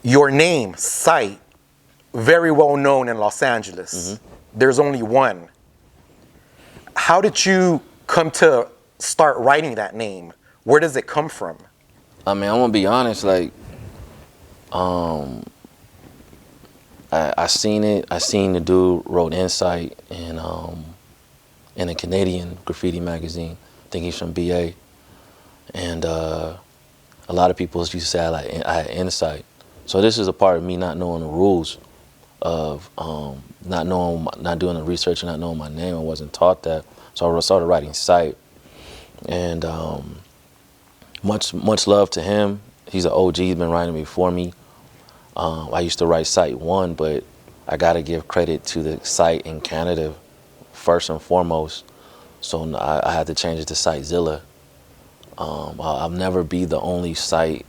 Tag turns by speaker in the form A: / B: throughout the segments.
A: Your name, site, very well known in Los Angeles. There's only one. How did you come to start writing that name? Where does it come from?
B: I mean, I'm gonna be honest, like, I seen it. I seen the dude wrote Insight in a Canadian graffiti magazine. I think he's from BA. And a lot of people used to say I had insight. So this is a part of me not knowing the rules of not doing the research and not knowing my name. I wasn't taught that. So I started writing Sight. And much love to him. He's an OG. He's been writing before me. I used to write Site 1, but I got to give credit to the site in Canada first and foremost. So I had to change it to Sitezilla. I'll never be the only site.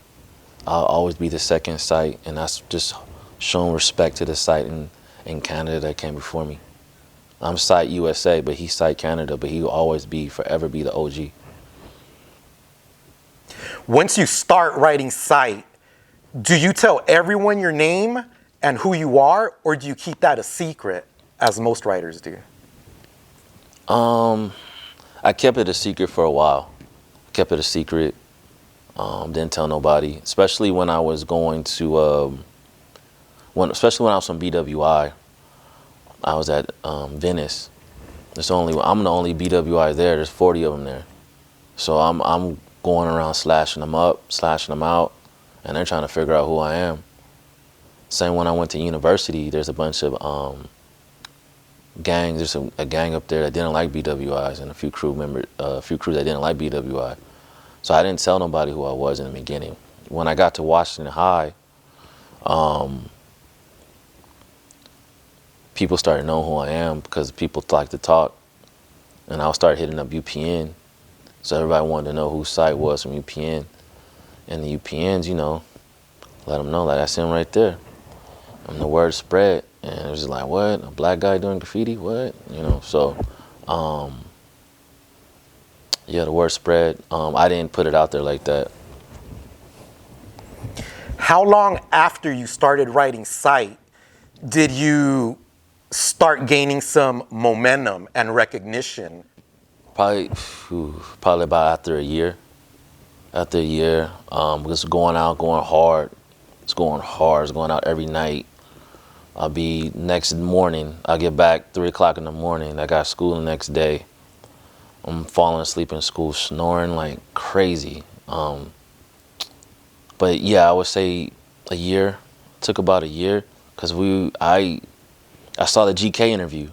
B: I'll always be the second site, and that's just showing respect to the site in Canada that came before me. I'm Site USA, but he's Site Canada, but he will always forever be the OG.
A: Once you start writing Site, do you tell everyone your name and who you are, or do you keep that a secret, as most writers do?
B: I kept it a secret for a while. Kept it a secret. Didn't tell nobody, especially when I was going to, especially when I was from BWI. I was at Venice. I'm the only BWI there. There's 40 of them there. So I'm going around slashing them up, slashing them out, and they're trying to figure out who I am. Same when I went to university, there's a bunch of gangs. There's a gang up there that didn't like BWIs, and a few crews that didn't like BWI. So I didn't tell nobody who I was in the beginning. When I got to Washington High, people started knowing who I am because people like to talk, and I started hitting up UPN. So everybody wanted to know who Site was from UPN. And the UPNs, you know, let them know, like, that's him right there. And the word spread, and it was just like, what? A black guy doing graffiti? What? You know, so, yeah, the word spread. I didn't put it out there like that.
A: How long after you started writing Site did you start gaining some momentum and recognition?
B: Probably about after a year. After a year, just going out, going hard. It's going hard. It's going out every night. I'll be next morning. I'll get back 3 o'clock in the morning. I got school the next day. I'm falling asleep in school, snoring like crazy. But yeah, I would say a year. It took about a year because I saw the GK interview.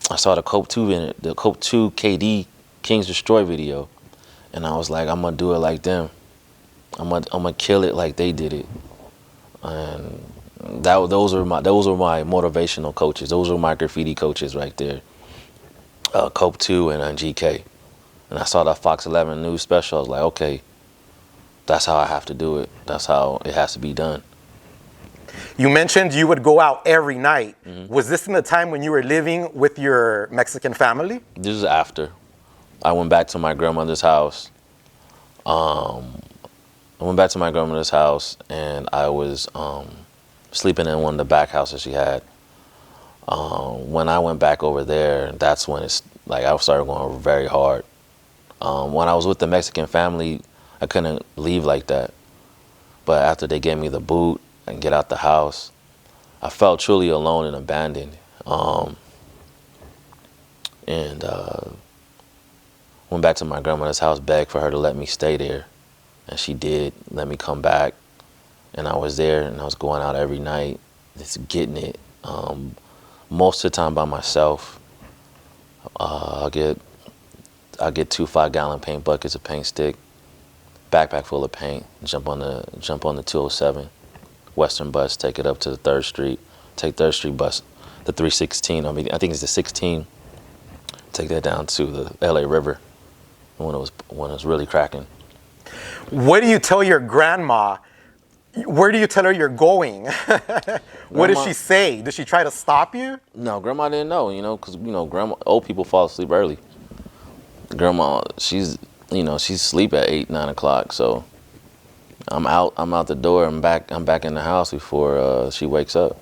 B: I saw the Cope 2 KD Kings Destroy video, and I was like, I'm gonna do it like them. I'm gonna kill it like they did it. And those were my motivational coaches. Those were my graffiti coaches right there. Cope 2 and GK. And I saw that Fox 11 news special. I was like, okay, that's how I have to do it. That's how it has to be done.
A: You mentioned you would go out every night. Was this in the time when you were living with your Mexican family?
B: This is after. I went back to my grandmother's house. I went back to my grandmother's house, and I was sleeping in one of the back houses she had. When I went back over there, that's when it's like I started going very hard. When I was with the Mexican family, I couldn't leave like that. But after they gave me the boot and get out the house, I felt truly alone and abandoned. Went back to my grandmother's house, begged for her to let me stay there. And she did let me come back. And I was there, and I was going out every night, just getting it. Most of the time by myself. I'll get 2 5-gallon paint buckets of paint stick, backpack full of paint, jump on the 207 Western bus, take it up to the 3rd Street, take 3rd Street bus, the 316. I think it's the 16. Take that down to the LA River when it was really cracking.
A: What do you tell your grandma? Where do you tell her you're going? What does she say? Does she try to stop you?
B: No, grandma didn't know, because, old people fall asleep early. Grandma, she's asleep at 8, 9 o'clock, so I'm out the door. I'm back in the house before she wakes up.